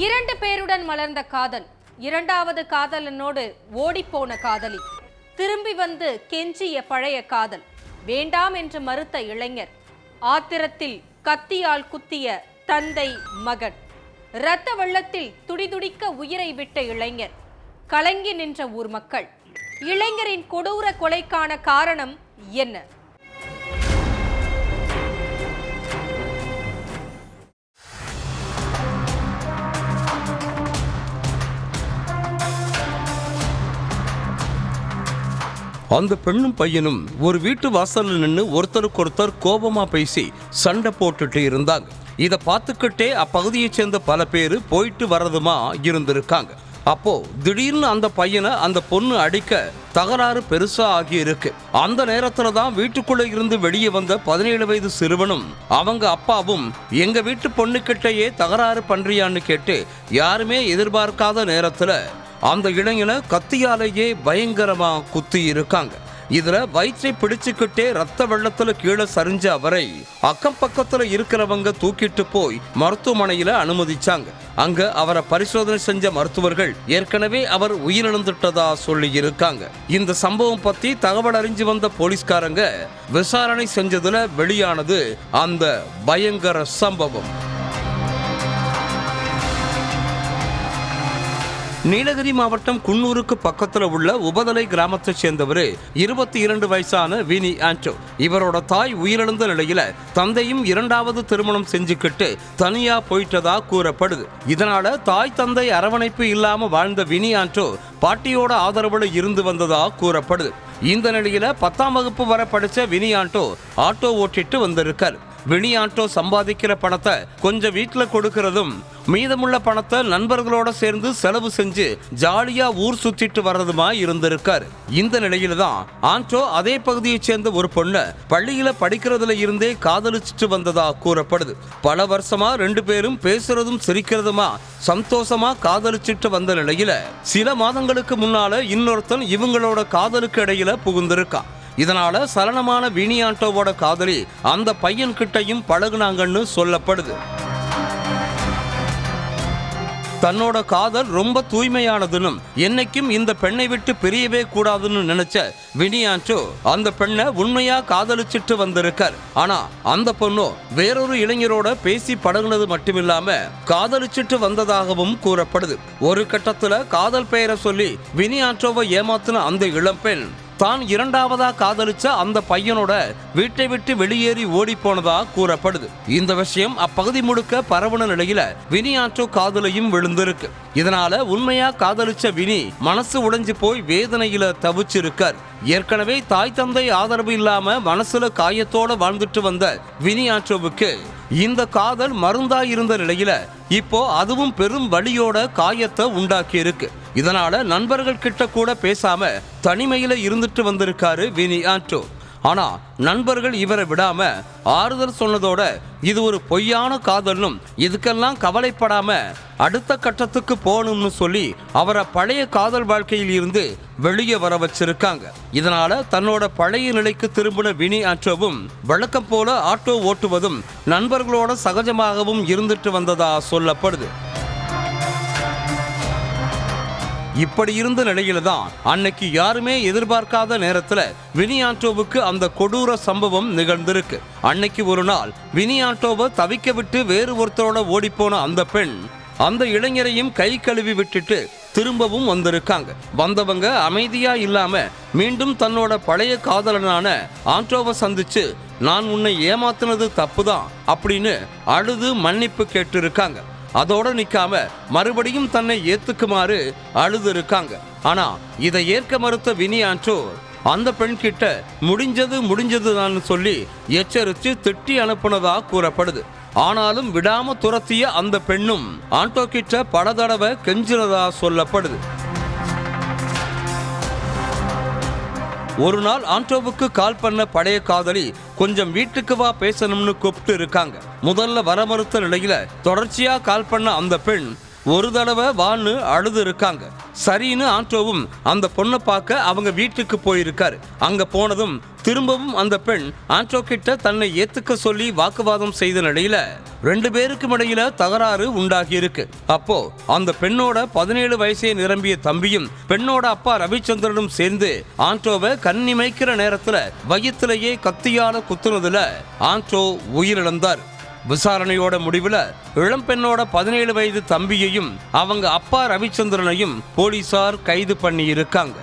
2 பேருடன் மலர்ந்த காதல், இரண்டாவது காதலனோடு ஓடிப்போன காதலி, திரும்பி வந்து கெஞ்சிய பழைய காதல், வேண்டாம் என்று மறுத்த இளைஞர், ஆத்திரத்தில் கத்தியால் குத்திய தந்தை மகன், இரத்த வெள்ளத்தில் துடிதுடிக்க உயிரை விட்ட இளைஞர், கலங்கி நின்ற ஊர் மக்கள். இளைஞரின் கொடூர கொலைக்கான காரணம் என்ன? அந்த பெண்ணும் பையனும் ஒரு வீட்டு வாசல்ல நின்று ஒருத்தருக்கொருத்தர் கோபமா பேசி சண்டை போட்டுட்டு இருந்தாங்க. இதை பார்த்துக்கிட்டே அப்பகுதியை சேர்ந்த பல பேர் போயிட்டு வர்றதுமா இருந்திருக்காங்க. அப்போ திடீர்னு அந்த பையனை அந்த பொண்ணு அடிக்க தகராறு பெருசா ஆகி இருக்கு. அந்த நேரத்துல தான் வீட்டுக்குள்ள இருந்து வெளியே வந்த 17 வயது சிறுவனும் அவங்க அப்பாவும் எங்க வீட்டு பொண்ணுக்கிட்டயே தகராறு பண்றியான்னு கேட்டு யாருமே எதிர்பார்க்காத நேரத்துல அந்த இளைஞனை கத்தியாலேயே பயங்கரமா குத்தி இருக்காங்க. இதுல வயிற்றை பிடிச்சுக்கிட்டே ரத்த வெள்ளத்துல கீழே சரிஞ்ச அவரை அக்கம் பக்கத்துல இருக்கிறவங்க தூக்கிட்டு போய் மருத்துவமனையில அனுமதிச்சாங்க. அங்க அவரை பரிசோதனை செஞ்ச மருத்துவர்கள் ஏற்கனவே அவர் உயிரிழந்துட்டதா சொல்லி இருக்காங்க. இந்த சம்பவம் பத்தி தகவல் அறிஞ்சு வந்த போலீஸ்காரங்க விசாரணை செஞ்சதுல வெளியானது அந்த பயங்கர சம்பவம். நீலகிரி மாவட்டம் குன்னூருக்கு பக்கத்துல உள்ள உபதலை கிராமத்தை சேர்ந்தவர் 22 வயசான வினி ஆண்டோ. இவரோட தாய் உயிரிழந்த நிலையில தந்தையும் 2வது திருமணம் செஞ்சுக்கிட்டு தனியா போயிட்டதா கூறப்படுது. இதனால தாய் தந்தை அரவணைப்பு இல்லாம வாழ்ந்த வினி ஆண்டோ பாட்டியோட ஆதரவுல இருந்து வந்ததா கூறப்படுது. இந்த நிலையில 10ஆம் வகுப்பு வரை படிச்ச வினி ஆண்டோ ஆட்டோ ஓட்டிட்டு வந்திருக்காரு. வினி ஆண்டோ சம்பாதிக்கிற பணத்தை கொஞ்சம் வீட்டுல கொடுக்கறதும் மீதமுள்ள பணத்தை நண்பர்களோட சேர்ந்து செலவு செஞ்சு ஜாலியா ஊர் சுத்திட்டு வர்றதுமா இருந்திருக்காரு. இந்த நிலையில தான் ஆண்டோ அதே பகுதியை சேர்ந்த ஒரு பொண்ணை பள்ளியில படிக்கிறதுல இருந்தே காதலிச்சுட்டு வந்ததா கூறப்படுது. பல வருஷமா 2 பேரும் பேசுறதும் சிரிக்கிறதுமா சந்தோஷமா காதலிச்சுட்டு வந்த நிலையில சில மாதங்களுக்கு முன்னால இன்னொருத்தன் இவங்களோட காதலுக்கு இடையில புகுந்திருக்கான். இதனால சலனமான வினி ஆண்டோவோட காதலி அந்த பையன் கிட்டையும் பழகுனாங்கன்னு சொல்லப்படுது. தன்னோட காதல் ரொம்ப தூய்மையானதுன்னு என்னைக்கும் இந்த பெண்ணை விட்டு பிரியவே கூடாதுன்னு நினைச்ச வினி ஆண்டோ அந்த பெண்ணை உண்மையா காதலிச்சுட்டு வந்திருக்கார். ஆனா அந்த பொண்ணோ வேறொரு இளைஞரோட பேசி பழகுனது மட்டுமில்லாம காதலிச்சுட்டு வந்ததாகவும் கூறப்படுது. ஒரு கட்டத்துல காதல் பெயரை சொல்லி வினி ஆண்டோவை ஏமாத்தின அந்த இளம்பெண் தான் 2வதா காதலிச்ச அந்த பையனோட வீட்டை விட்டு வெளியேறி ஓடி போனதா கூறப்படுது. இந்த விஷயம் அப்பகுதி முழுக்க பரவன நிலையில வினி ஆண்டோ காதலையும் விழுந்திருக்கு. இதனால உண்மையா காதலிச்ச வினி மனசு உடைஞ்சு போய் வேதனையில தவிச்சிருக்கார். ஏற்கனவே தாய் தந்தை ஆதரவு இல்லாம மனசுல காயத்தோட வாழ்ந்துட்டு வந்த வினி ஆண்டோவுக்கு இந்த காதல் மருந்தா இருந்த நிலையில இப்போ அதுவும் பெரும் வலியோட காயத்தை உண்டாக்கி இருக்கு. இதனால நண்பர்கள் கிட்ட கூட பேசாம தனிமையில இருந்துட்டு வந்திருக்காரு வினி ஆண்டோ. ஆனா நண்பர்கள் இவரை விடாம ஆறுதல் சொன்னதோட இது ஒரு பொய்யான காதல்னும் இதுக்கெல்லாம் கவலைப்படாம அடுத்த கட்டத்துக்கு போகணும்னு சொல்லி அவரை பழைய காதல் வாழ்க்கையில் இருந்து வெளியே வர வச்சிருக்காங்க. இதனால தன்னோட பழைய நிலைக்கு திரும்பின வினி ஆண்டோவும் வழக்கம் போல ஆட்டோ ஓட்டுவதும் நண்பர்களோட சகஜமாகவும் இருந்துட்டு வந்ததா சொல்லப்படுது. இப்படி இருந்த நிலையில தான் அன்னைக்கு யாருமே எதிர்பார்க்காத நேரத்துல வினி ஆண்டோவுக்கு அந்த கொடூர சம்பவம் நிகழ்ந்திருக்கு. அன்னைக்கு ஒரு நாள் வினி ஆண்டோவை தவிக்க விட்டு வேறு ஒருத்தரோட ஓடிப்போன அந்த பெண் அந்த இளைஞரையும் கை கழுவி விட்டுட்டு திரும்பவும் வந்திருக்காங்க. வந்தவங்க அமைதியா இல்லாம மீண்டும் தன்னோட பழைய காதலனான ஆண்டோவை சந்திச்சு நான் உன்னை ஏமாத்தினது தப்புதான் அப்படின்னு அழுது மன்னிப்பு கேட்டு இருக்காங்க. அதோட நிக்காம மறுபடியும் தன்னை ஏத்துக்குமாறு அழுது இருக்காங்க. ஆனா இதை ஏற்க மறுத்த வினி ஆண்டோ அந்த பெண் கிட்ட முடிஞ்சது தான் சொல்லி எச்சரித்து திட்டி அனுப்புனதா கூறப்படுது. ஆனாலும் விடாம துரத்திய அந்த பெண்ணும் ஆண்டோ கிட்ட பல தடவை கெஞ்சினதா சொல்லப்படுது. ஒரு நாள் ஆண்டோவுக்கு கால் பண்ண பழைய காதலி கொஞ்சம் வீட்டுக்கு வா பேசணும்னு கூப்பிட்டு இருக்காங்க. முதல்ல வர மறுத்த நிலையில தொடர்ச்சியா கால் பண்ண அந்த பெண் ஒரு தடவை வான்னு அழுது இருக்காங்க. சரின்னு ஆண்டோவும் அந்த பொண்ணை பார்க்க அவங்க வீட்டுக்கு போயிருக்காரு. அங்க போனதும் திரும்பவும் அந்த பெண் ஆண்டோ கிட்ட தன்னை ஏத்துக்க சொல்லி வாக்குவாதம் செய்த நிலையில 2 பேருக்கும் இடையில தகராறு உண்டாகி இருக்கு. அப்போ அந்த பெண்ணோட 17 வயசே நிரம்பிய தம்பியும் பெண்ணோட அப்பா ரவிச்சந்திரனும் சேர்ந்து ஆண்டோவை கண்ணிமைக்கிற நேரத்துல வயிற்றிலேயே கத்தியால குத்துனதுல ஆண்டோ உயிரிழந்தார். விசாரணையோட முடிவுல இளம்பெண்ணோட 17 வயது தம்பியையும் அவங்க அப்பா ரவிச்சந்திரனையும் போலீசார் கைது பண்ணி இருக்காங்க.